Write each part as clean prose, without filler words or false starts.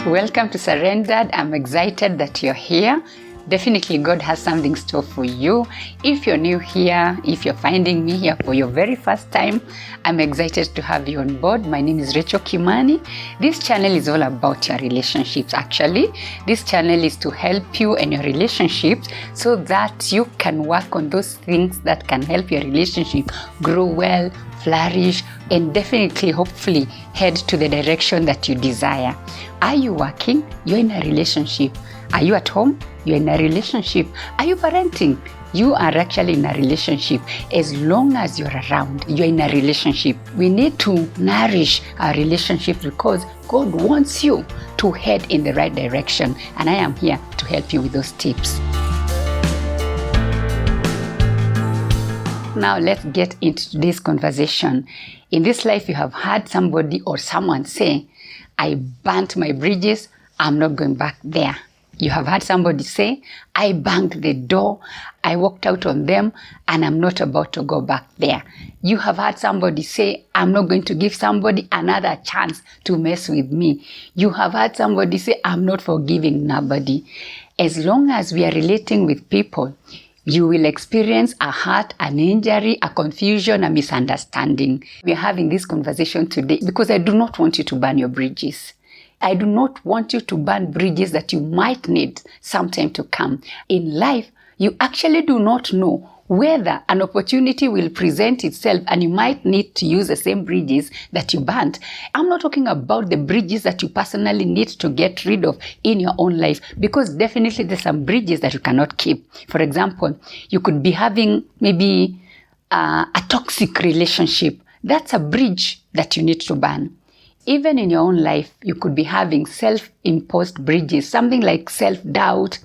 Welcome to Surrendered. I'm excited that you're here. Definitely God has something in store for you. If you're new here, if you're finding me here for your very first time, I'm excited to have you on board. My name is Kimani. This channel is all about your relationships. Actually, this channel is to help you and your relationships so that you can work on those things that can help your relationship grow well, flourish, and definitely, hopefully, head to the direction that you desire. Are you working? You're in a relationship. Are you at home? You're in a relationship. Are you parenting? You are actually in a relationship. As long as you're around, you're in a relationship. We need to nourish our relationship because God wants you to head in the right direction. And I am here to help you with those tips. Now let's get into today's conversation. In this life, you have heard somebody or someone say, I burnt my bridges, I'm not going back there. You have heard somebody say, I banged the door, I walked out on them, and I'm not about to go back there. You have heard somebody say, I'm not going to give somebody another chance to mess with me. You have heard somebody say, I'm not forgiving nobody. As long as we are relating with people, you will experience a hurt, an injury, a confusion, a misunderstanding. We are having this conversation today because I do not want you to burn your bridges. I do not want you to burn bridges that you might need sometime to come. In life, you actually do not know whether an opportunity will present itself and you might need to use the same bridges that you burnt. I'm not talking about the bridges that you personally need to get rid of in your own life, because definitely there's some bridges that you cannot keep. For example, you could be having maybe a toxic relationship. That's a bridge that you need to burn. Even in your own life, you could be having self-imposed bridges, something like self-doubt,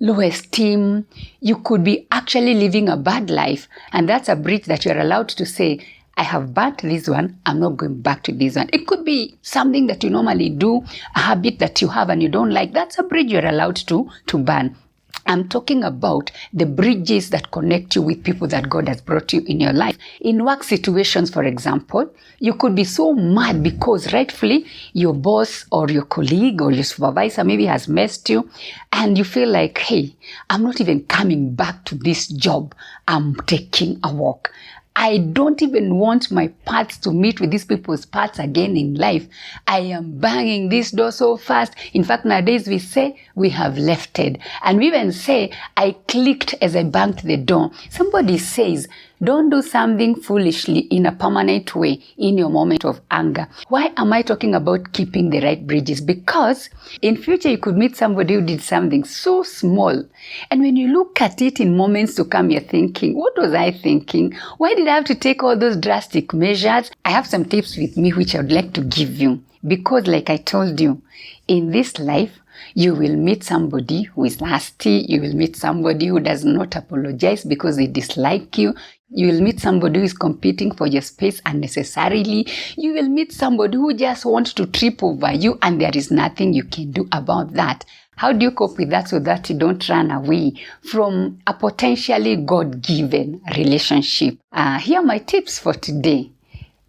low esteem. You could be actually living a bad life, and that's a bridge that you're allowed to say, I have burnt this one, I'm not going back to this one. It could be something that you normally do, a habit that you have and you don't like. That's a bridge you're allowed to burn. I'm talking about the bridges that connect you with people that God has brought you in your life. In work situations, for example, you could be so mad because rightfully your boss or your colleague or your supervisor maybe has messed you, and you feel like, hey, I'm not even coming back to this job. I'm taking a walk. I don't even want my paths to meet with these people's paths again in life. I am banging this door so fast. In fact, nowadays we say we have left it. And we even say, I clicked as I banged the door. Somebody says, don't do something foolishly in a permanent way in your moment of anger. Why am I talking about keeping the right bridges? Because in future you could meet somebody who did something so small. And when you look at it in moments to come, you're thinking, what was I thinking? Why did I have to take all those drastic measures? I have some tips with me which I would like to give you. Because like I told you, in this life, you will meet somebody who is nasty. You will meet somebody who does not apologize because they dislike you. You will meet somebody who is competing for your space unnecessarily. You will meet somebody who just wants to trip over you, and there is nothing you can do about that. How do you cope with that so that you don't run away from a potentially God-given relationship? Here are my tips for today.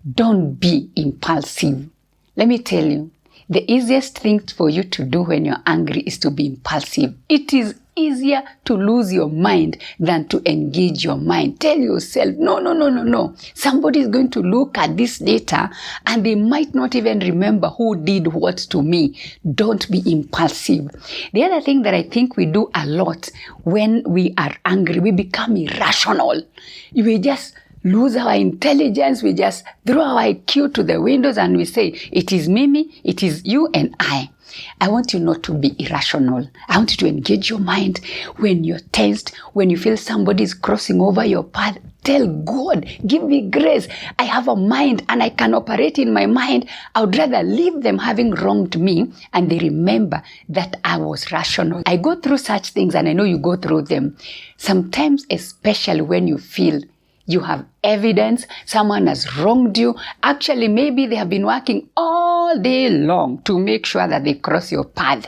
Don't be impulsive. Let me tell you, the easiest thing for you to do when you're angry is to be impulsive. It is easier to lose your mind than to engage your mind. Tell yourself, no. Somebody is going to look at this data and they might not even remember who did what to me. Don't be impulsive. The other thing that I think we do a lot when we are angry, we become irrational. We just lose our intelligence. We just throw our IQ to the windows and we say, it is Mimi, it is you and I. I want you not to be irrational. I want you to engage your mind. When you're tensed, when you feel somebody is crossing over your path, tell God, give me grace. I have a mind and I can operate in my mind. I would rather leave them having wronged me and they remember that I was rational. I go through such things and I know you go through them. Sometimes, especially when you feel you have evidence, someone has wronged you. Actually, maybe they have been working all day long to make sure that they cross your path.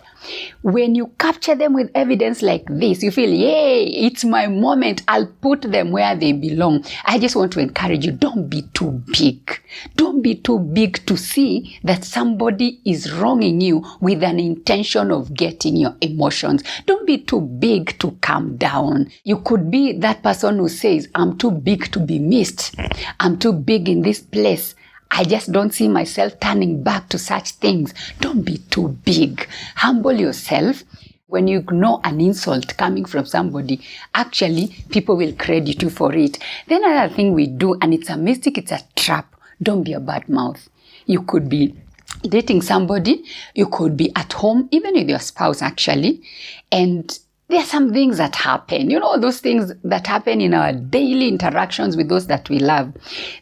When you capture them with evidence like this, you feel, yay, it's my moment. I'll put them where they belong. I just want to encourage you, don't be too big. Don't be too big to see that somebody is wronging you with an intention of getting your emotions. Don't be too big to calm down. You could be that person who says, I'm too big to be missed. I'm too big in this place. I just don't see myself turning back to such things. Don't be too big. Humble yourself. When you ignore an insult coming from somebody, actually, people will credit you for it. Then another thing we do, and it's a mistake, it's a trap. Don't be a bad mouth. You could be dating somebody. You could be at home, even with your spouse, actually. And there are some things that happen, those things that happen in our daily interactions with those that we love.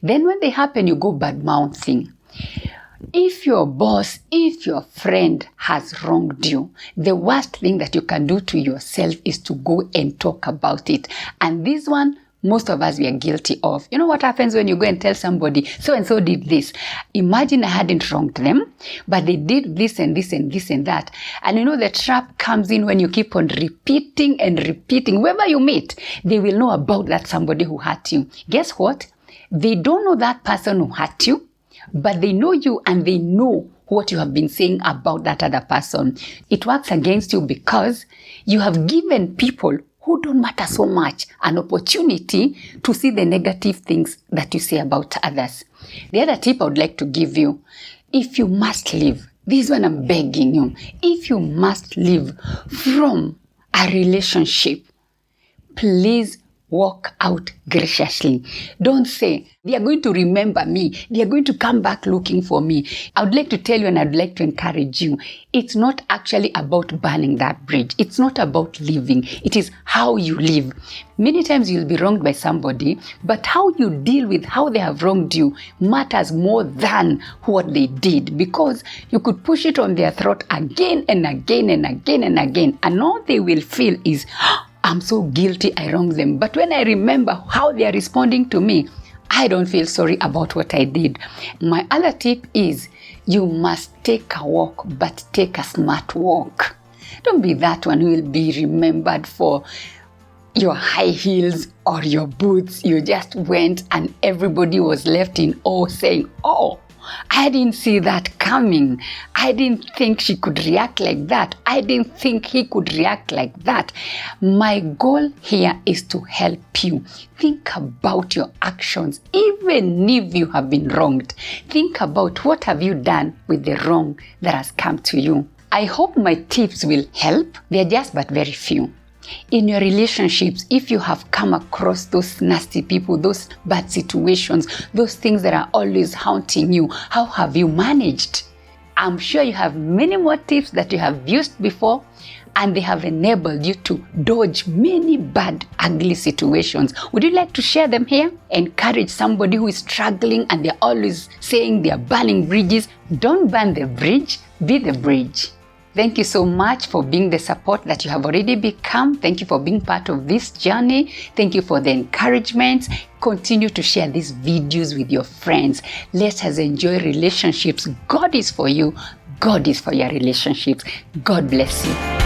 Then when they happen, you go bad mouthing. If your boss, if your friend has wronged you, the worst thing that you can do to yourself is to go and talk about it. And this one, most of us, we are guilty of. You know what happens when you go and tell somebody, so-and-so did this. Imagine I hadn't wronged them, but they did this and this and this and that. And the trap comes in when you keep on repeating and repeating. Whoever you meet, they will know about that somebody who hurt you. Guess what? They don't know that person who hurt you, but they know you and they know what you have been saying about that other person. It works against you because you have given people who don't matter so much an opportunity to see the negative things that you say about others. The other tip I would like to give you, if you must leave, this one I'm begging you, if you must leave from a relationship, please walk out graciously. Don't say, they are going to remember me. They are going to come back looking for me. I would like to tell you and I'd like to encourage you. It's not actually about burning that bridge. It's not about leaving. It is how you live. Many times you'll be wronged by somebody, but how you deal with how they have wronged you matters more than what they did, because you could push it on their throat again and again and again and again. And all they will feel is, I'm so guilty I wronged them. But when I remember how they are responding to me, I don't feel sorry about what I did. My other tip is you must take a walk, but take a smart walk. Don't be that one who will be remembered for your high heels or your boots. You just went and everybody was left in awe saying, oh, I didn't see that coming. I didn't think she could react like that. I didn't think he could react like that. My goal here is to help you. Think about your actions, even if you have been wronged. Think about what have you done with the wrong that has come to you. I hope my tips will help. They're just but very few. In your relationships, if you have come across those nasty people, those bad situations, those things that are always haunting you, how have you managed? I'm sure you have many more tips that you have used before, and they have enabled you to dodge many bad, ugly situations. Would you like to share them here? Encourage somebody who is struggling and they're always saying they're burning bridges. Don't burn the bridge, be the bridge. Thank you so much for being the support that you have already become. Thank you for being part of this journey. Thank you for the encouragement. Continue to share these videos with your friends. Let us enjoy relationships. God is for you. God is for your relationships. God bless you.